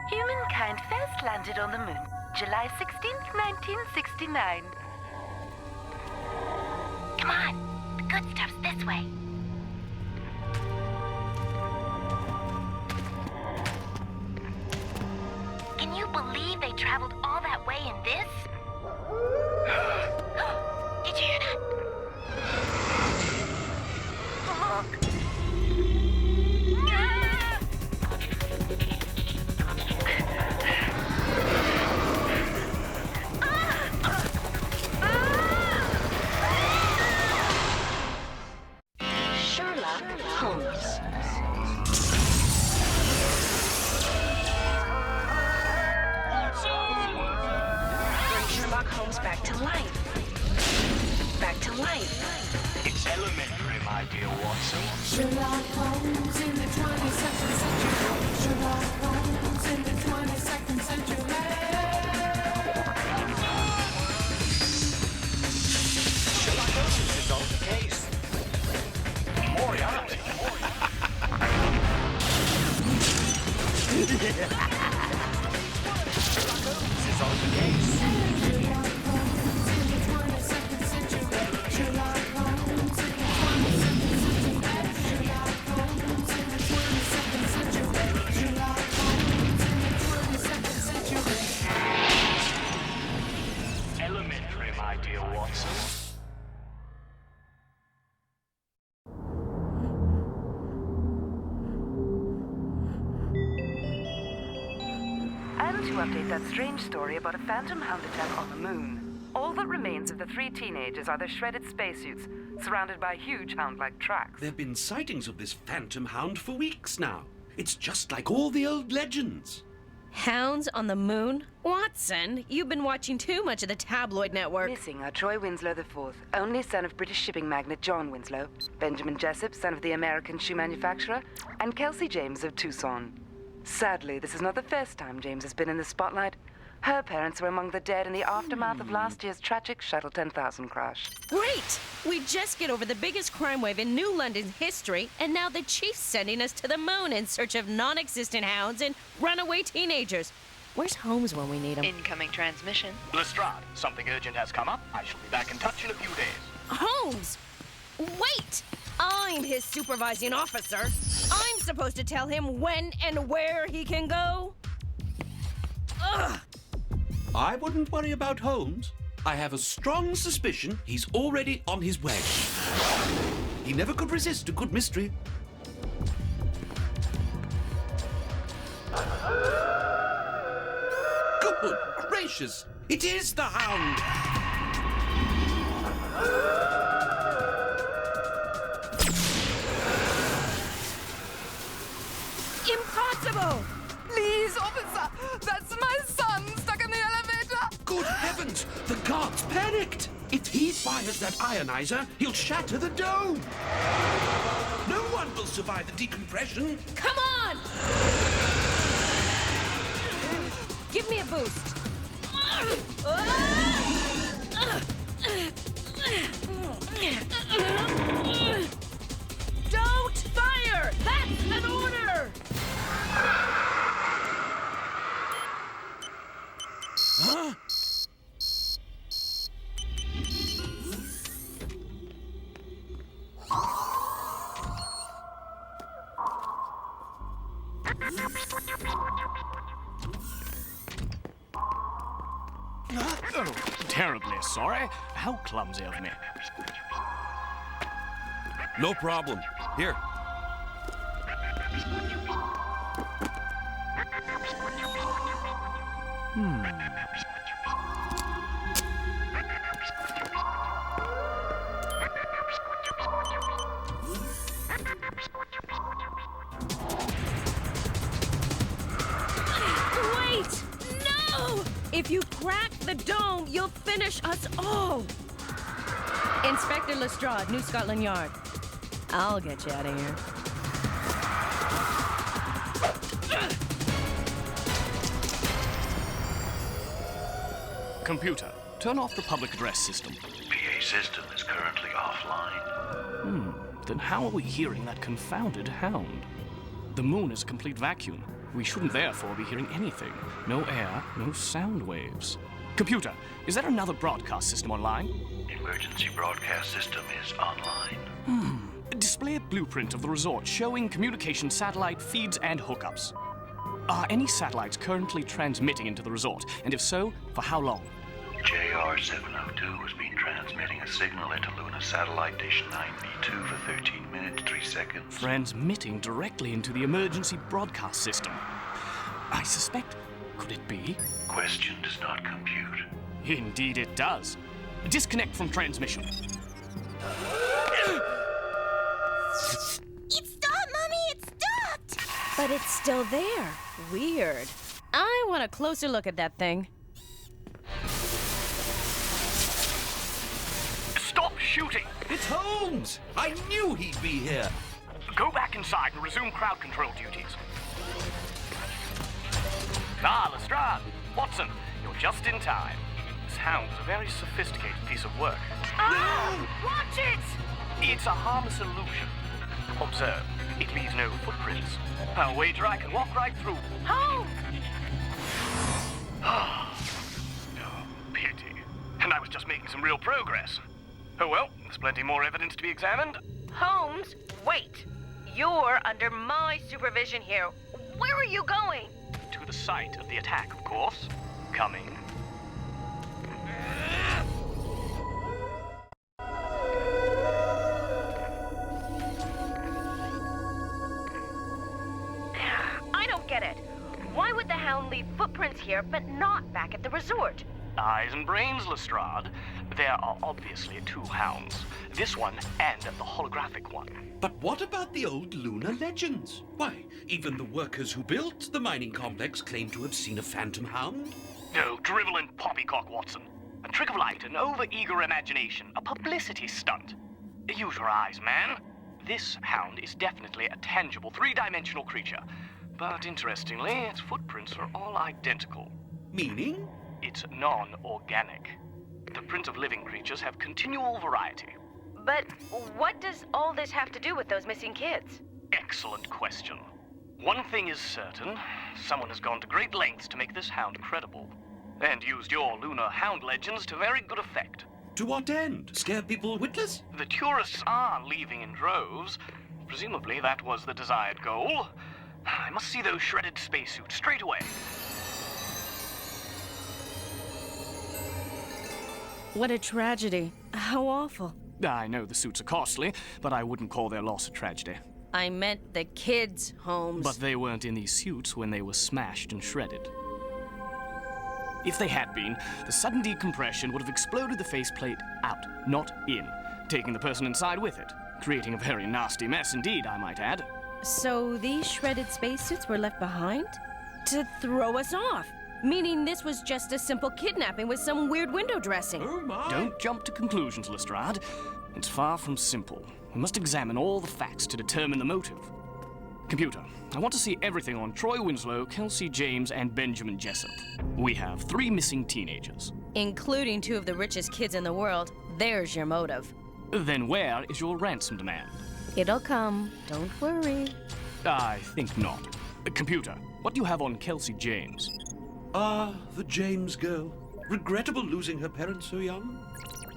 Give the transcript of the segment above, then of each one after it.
Humankind first landed on the moon, July 16th, 1969. Come on, the good stuff's this way. Can you believe they traveled all that way in this? Did you hear that? Sherlock Holmes. Bring Sherlock Holmes back to life. Back to life. It's elementary, my dear Watson. Sherlock Holmes in the 22nd century. Sherlock Holmes in the 22nd century. Sherlock Holmes is on the case. Moriarty. Sherlock Holmes is on the case. Sherlock Holmes in the 22nd century. Sherlock Holmes in the 22nd century. Sherlock Holmes in the 22nd century. Sherlock Holmes in the 22nd century. Elementary, my dear Watson. And to update that strange story about a phantom hound attack on the moon. All that remains of the 3 teenagers are their shredded spacesuits, surrounded by huge hound-like tracks. There have been sightings of this phantom hound for weeks now. It's just like all the old legends. Hounds on the moon? Watson, you've been watching too much of the tabloid network. Missing are Troy Winslow IV, only son of British shipping magnate John Winslow, Benjamin Jessup, son of the American shoe manufacturer, and Kelsey James of Tucson. Sadly, this is not the first time James has been in the spotlight. Her parents were among the dead in the aftermath of last year's tragic Shuttle 10,000 crash. Great! We just get over the biggest crime wave in New London's history, and now the chief's sending us to the moon in search of non-existent hounds and runaway teenagers. Where's Holmes when we need him? Incoming transmission. Lestrade, something urgent has come up. I shall be back in touch in a few days. Holmes! Wait! I'm his supervising officer. I'm supposed to tell him when and where he can go. Ugh! I wouldn't worry about Holmes. I have a strong suspicion he's already on his way. He never could resist a good mystery. Good gracious! It is the Hound! Impossible! Please, officer, that's my son stuck in the elevator. Good heavens! The guard's panicked! If he fires that ionizer, he'll shatter the dome! No one will survive the decompression! Come on! Give me a boost. Don't fire! That's an order! Huh? Oh, terribly sorry. How clumsy of me. No problem. Here. Wait! No! If you crack the dome, you'll finish us all. Inspector Lestrade, New Scotland Yard. I'll get you out of here. Computer, turn off the public address system. PA system is currently offline. Then how are we hearing that confounded hound? The moon is a complete vacuum. We shouldn't therefore be hearing anything. No air, no sound waves. Computer, is there another broadcast system online? Emergency broadcast system is online. Display a blueprint of the resort showing communication satellite feeds and hookups. Are any satellites currently transmitting into the resort? And if so, for how long? JR702 has been transmitting a signal into Luna Satellite Dish 9B2 for 13 minutes, 3 seconds. Transmitting directly into the emergency broadcast system. I suspect, could it be? Question does not compute. Indeed it does. Disconnect from transmission. It stopped, Mommy! It stopped! But it's still there. Weird. I want a closer look at that thing. Stop shooting! It's Holmes! I knew he'd be here. Go back inside and resume crowd control duties. Ah, Lestrade. Watson, you're just in time. This hound is a very sophisticated piece of work. Ah! Watch it! It's a harmless illusion. Observe, it leaves no footprints. I'll wager I can walk right through. Holmes! Oh, pity. And I was just making some real progress. Oh well, there's plenty more evidence to be examined. Holmes, wait. You're under my supervision here. Where are you going? To the site of the attack, of course. Coming. I don't get it. Why would the Hound leave footprints here, but not back at the resort? Eyes and brains, Lestrade. There are obviously two hounds. This one and the holographic one. But what about the old lunar legends? Why, even the workers who built the mining complex claim to have seen a phantom hound. Oh, drivel and poppycock, Watson. A trick of light, an over-eager imagination, a publicity stunt. Use your eyes, man. This hound is definitely a tangible, three-dimensional creature. But interestingly, its footprints are all identical. Meaning? It's non-organic. The prints of living creatures have continual variety. But what does all this have to do with those missing kids? Excellent question. One thing is certain. Someone has gone to great lengths to make this hound credible. And used your lunar hound legends to very good effect. To what end? Scare people witless? The tourists are leaving in droves. Presumably that was the desired goal. I must see those shredded spacesuits straight away. What a tragedy. How awful. I know the suits are costly, but I wouldn't call their loss a tragedy. I meant the kids, Holmes. But they weren't in these suits when they were smashed and shredded. If they had been, the sudden decompression would have exploded the faceplate out, not in, taking the person inside with it, creating a very nasty mess indeed, I might add. So these shredded spacesuits were left behind? To throw us off? Meaning this was just a simple kidnapping with some weird window dressing. Oh my! Don't jump to conclusions, Lestrade. It's far from simple. We must examine all the facts to determine the motive. Computer, I want to see everything on Troy Winslow, Kelsey James, and Benjamin Jessup. We have 3 missing teenagers. Including 2 of the richest kids in the world. There's your motive. Then where is your ransom demand? It'll come. Don't worry. I think not. Computer, what do you have on Kelsey James? The James girl. Regrettable losing her parents so young.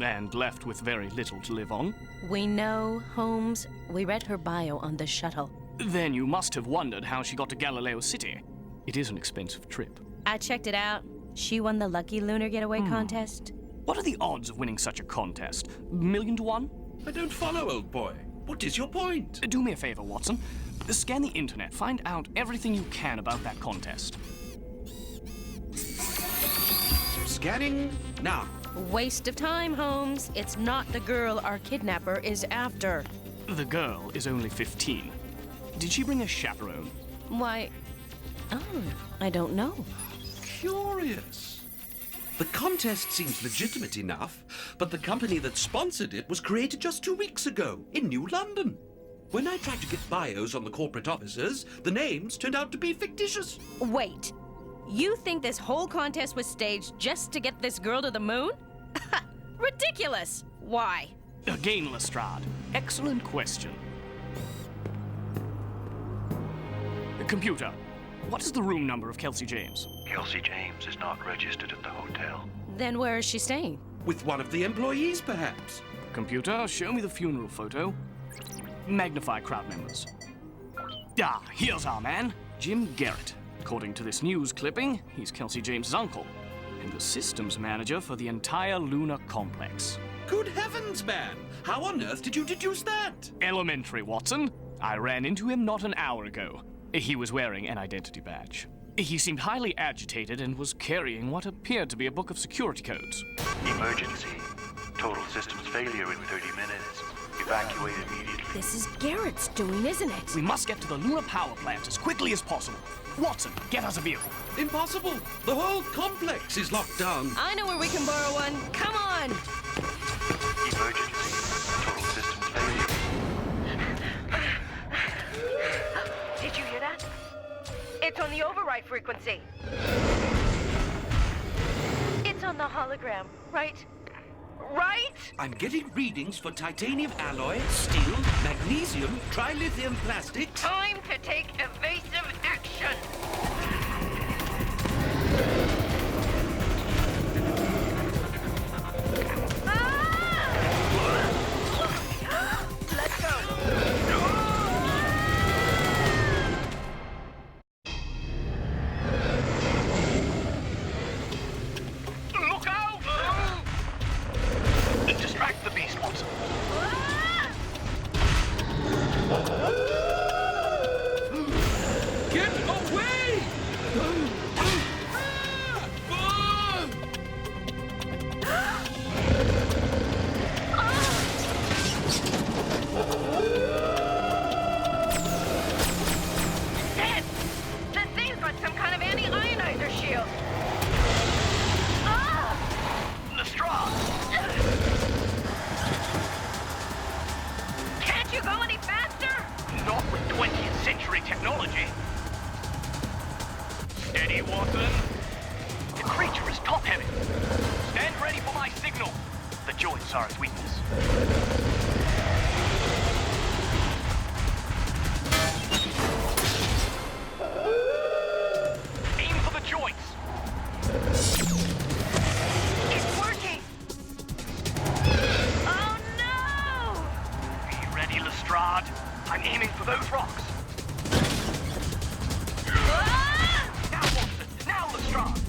And left with very little to live on? We know, Holmes. We read her bio on the shuttle. Then you must have wondered how she got to Galileo City. It is an expensive trip. I checked it out. She won the Lucky Lunar Getaway contest. What are the odds of winning such a contest? 1,000,000 to 1? I don't follow, old boy. What is your point? Do me a favor, Watson. Scan the internet. Find out everything you can about that contest. Scanning now. Waste of time, Holmes. It's not the girl our kidnapper is after. The girl is only 15. Did she bring a chaperone? Why... Oh, I don't know. Curious. The contest seems legitimate enough, but the company that sponsored it was created just 2 weeks ago in New London. When I tried to get bios on the corporate officers, the names turned out to be fictitious. Wait. You think this whole contest was staged just to get this girl to the moon? Ridiculous! Why? Again, Lestrade. Excellent question. Computer, What is the room number of Kelsey James? Kelsey James is not registered at the hotel. Then where is she staying? With one of the employees, perhaps. Computer, show me the funeral photo. Magnify crowd members. Ah, here's our man, Jim Garrett. According to this news clipping, he's Kelsey James's uncle and the systems manager for the entire lunar complex. Good heavens, man! How on earth did you deduce that? Elementary, Watson. I ran into him not an hour ago. He was wearing an identity badge. He seemed highly agitated and was carrying what appeared to be a book of security codes. Emergency. Total systems failure in 30 minutes. Evacuate immediately. This is Garrett's doing, isn't it? We must get to the lunar power plant as quickly as possible. Watson, get us a vehicle. Impossible! The whole complex is locked down. I know where we can borrow one. Come on! Emergency. Total systems failure. Did you hear that? It's on the override frequency. It's on the hologram, right? Right? I'm getting readings for titanium alloy, steel, magnesium, trilithium plastic. Time to take evasive action. Let's go. Look out! Distract the beast, Watson. Get away! Dead! The thing's got some kind of anti-ionizer shield. Lestrade! Can't you go any faster? Not with 20th century technology. Steady, Watson. The creature is top-heavy. Stand ready for my signal. The joints are its weakness. Aim for the joints. It's working. Oh no! Be ready, Lestrade. I'm aiming for those rocks. Now, Watson. Now, Lestrade.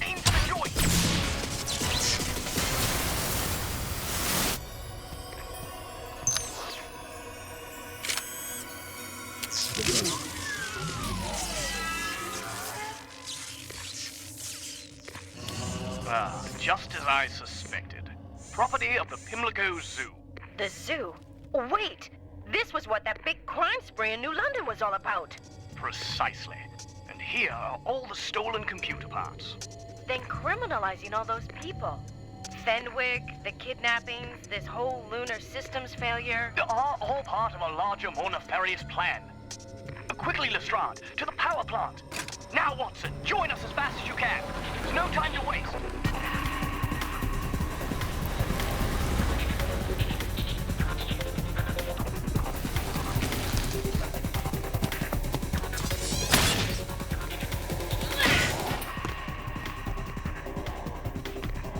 Aim for the joints. Just as I suspected. Property of the Pimlico Zoo. The zoo? Wait! This was what that big crime spree in New London was all about. Precisely. And here are all the stolen computer parts. Then criminalizing all those people. Fenwick, the kidnappings, this whole lunar systems failure. They are all part of a larger, more nefarious plan. Quickly, Lestrade, to the power plant. Now, Watson, join us as fast as you can. There's no time to waste.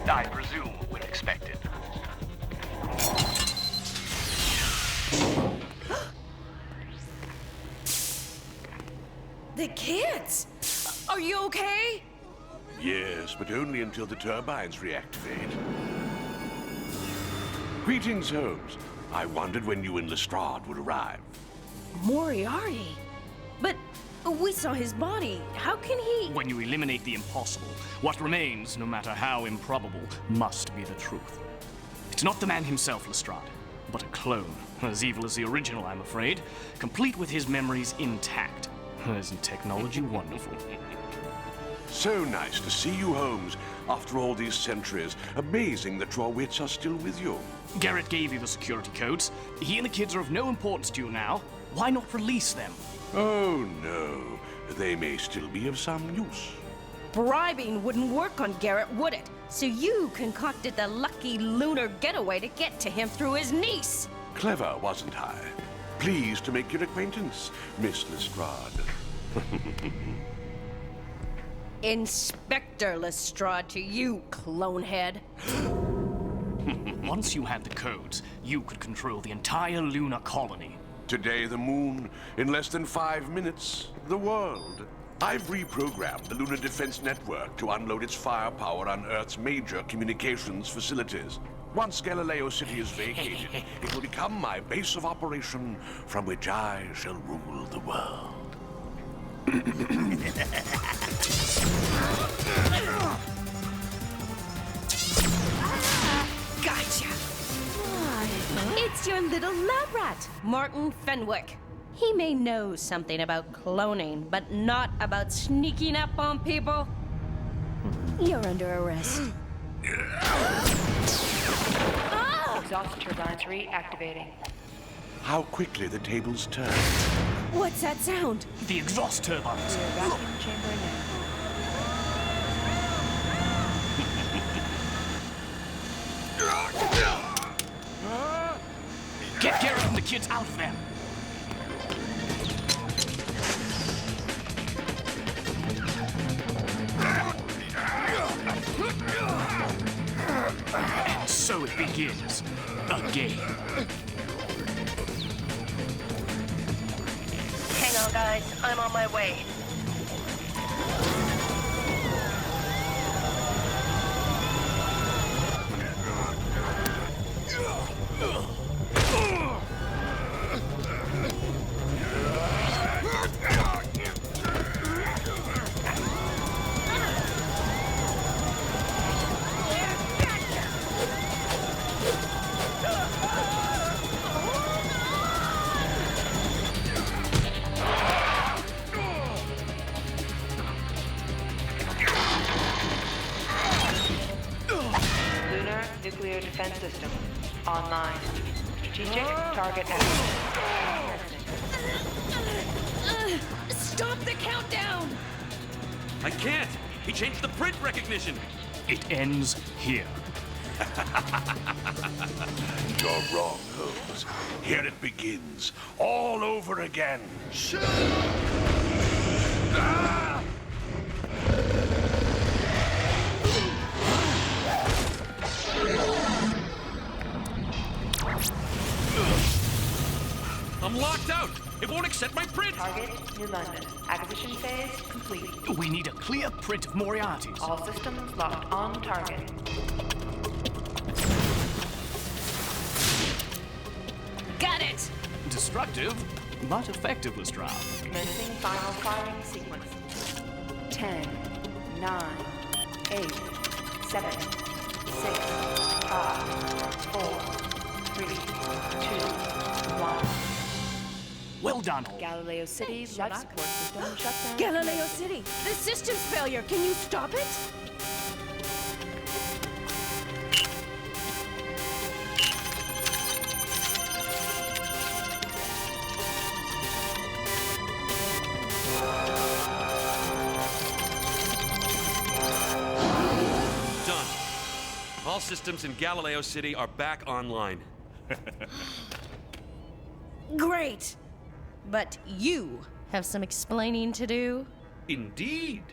I presume we're expected. The kids! Are you okay? Yes, but only until the turbines reactivate. Greetings, Holmes. I wondered when you and Lestrade would arrive. Moriarty? But we saw his body. How can he... When you eliminate the impossible, what remains, no matter how improbable, must be the truth. It's not the man himself, Lestrade, but a clone. As evil as the original, I'm afraid, complete with his memories intact. Isn't technology wonderful? So nice to see you, Holmes. After all these centuries, amazing that your wits are still with you. Garrett gave you the security codes. He and the kids are of no importance to you now. Why not release them? Oh, no. They may still be of some use. Bribing wouldn't work on Garrett, would it? So you concocted the lucky lunar getaway to get to him through his niece. Clever, wasn't I? Pleased to make your acquaintance, Miss Lestrade. Inspector Lestrade to you, clonehead. Once you had the codes, you could control the entire lunar colony. Today, the moon. In less than 5 minutes, the world. I've reprogrammed the Lunar Defense Network to unload its firepower on Earth's major communications facilities. Once Galileo City is vacated, it will become my base of operation from which I shall rule the world. Gotcha! It's your little lab rat, Martin Fenwick. He may know something about cloning, but not about sneaking up on people. You're under arrest. Exhaust turbines reactivating. How quickly the tables turn. What's that sound? The exhaust turbines. Clear vacuum chamber now. Get Garrett and the kids out of there. And so it begins. A game. Hang on, guys. I'm on my way. Lunar nuclear defense system online. Strategic target active. Stop the countdown! I can't! He changed the print recognition! It ends here. You're wrong, Holmes. Here it begins, all over again. I'm locked out! It won't accept my print! Target New London. Acquisition phase complete. We need a clear print of Moriarty's. All systems locked on target. Got it! Destructive, but effective, Lestrade. Commencing final firing sequence. 10, 9, 8, 7, 6, 5, 4, 3, 2, 1. Well done. Galileo City life support system shut down. Galileo City, the system's failure. Can you stop it? Done. All systems in Galileo City are back online. Great. But you have some explaining to do. Indeed.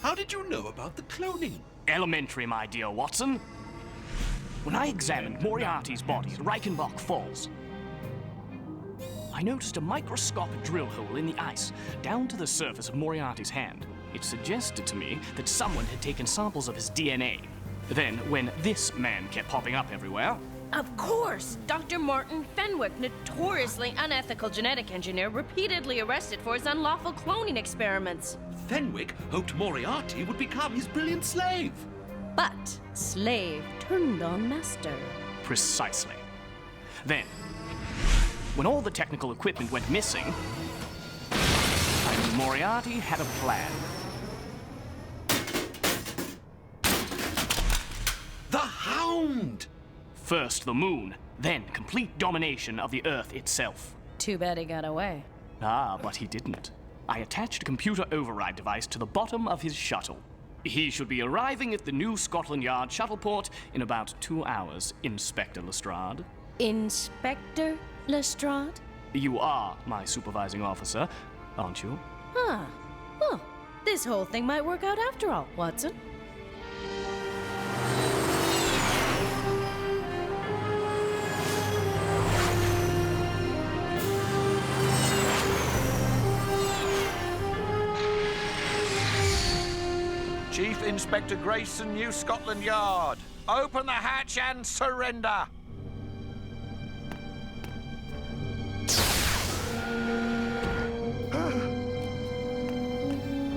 How did you know about the cloning? Elementary, my dear Watson. When I examined Moriarty's body at Reichenbach Falls, I noticed a microscopic drill hole in the ice down to the surface of Moriarty's hand. It suggested to me that someone had taken samples of his DNA. Then, when this man kept popping up everywhere, Of course! Dr. Martin Fenwick, notoriously unethical genetic engineer, repeatedly arrested for his unlawful cloning experiments. Fenwick hoped Moriarty would become his brilliant slave. But slave turned on master. precisely. Then, when all the technical equipment went missing, I knew Moriarty had a plan. The Hound! First the moon, then complete domination of the Earth itself. Too bad he got away. Ah, but he didn't. I attached a computer override device to the bottom of his shuttle. He should be arriving at the new Scotland Yard shuttleport in about 2 hours, Inspector Lestrade. Inspector Lestrade? You are my supervising officer, aren't you? Huh. This whole thing might work out after all, Watson. Chief Inspector Grayson, New Scotland Yard. Open the hatch and surrender.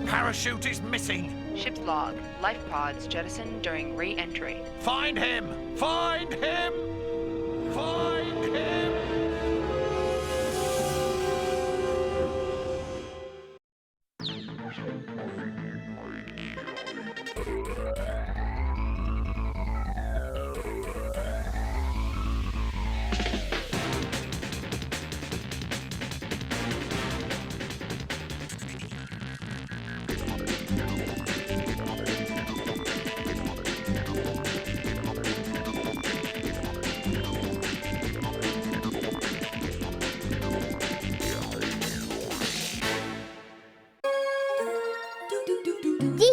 Parachute is missing. Ship's log. Life pods jettisoned during re-entry. Find him! Find him! Find him! This